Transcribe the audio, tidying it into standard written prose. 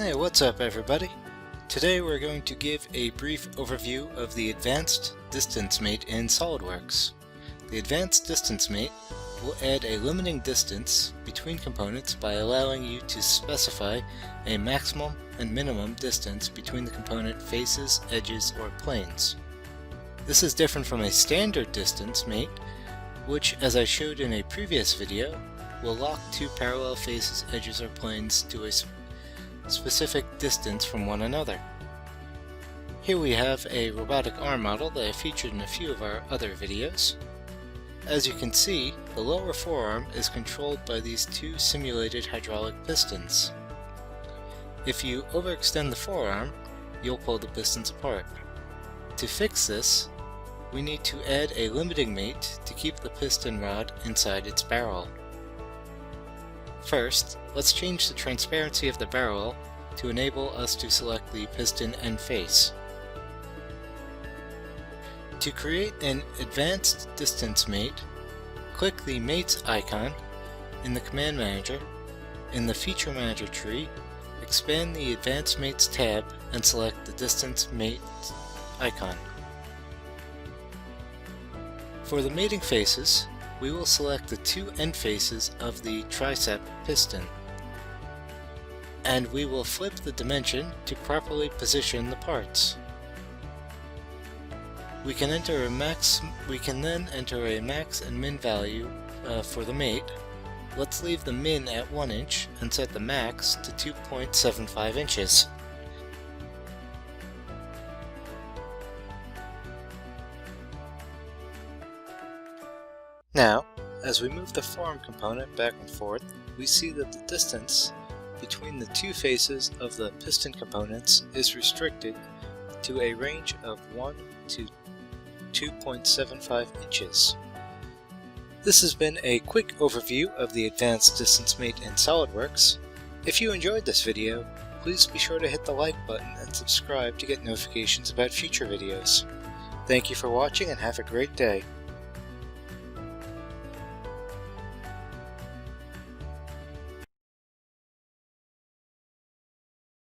Hey, what's up everybody? Today we're going to give a brief overview of the Advanced Distance Mate in SolidWorks. The Advanced Distance Mate will add a limiting distance between components by allowing you to specify a maximum and minimum distance between the component faces, edges, or planes. This is different from a standard distance mate, which, as I showed in a previous video, will lock two parallel faces, edges, or planes to a specific distance from one another. Here we have a robotic arm model that I featured in a few of our other videos. As you can see, the lower forearm is controlled by these two simulated hydraulic pistons. If you overextend the forearm, you'll pull the pistons apart. To fix this, we need to add a limiting mate to keep the piston rod inside its barrel. First, let's change the transparency of the barrel to enable us to select the piston end face. To create an advanced distance mate, click the Mates icon in the Command Manager. In the Feature Manager tree, expand the Advanced Mates tab and select the Distance Mate icon. For the mating faces, we will select the two end faces of the tricep piston, and we will flip the dimension to properly position the parts. We can then enter a max and min value for the mate. Let's leave the min at 1 inch and set the max to 2.75 inches. Now, as we move the forearm component back and forth, we see that the distance between the two faces of the piston components is restricted to a range of 1 to 2.75 inches. This has been a quick overview of the Advanced Distance Mate in SolidWorks. If you enjoyed this video, please be sure to hit the like button and subscribe to get notifications about future videos. Thank you for watching and have a great day.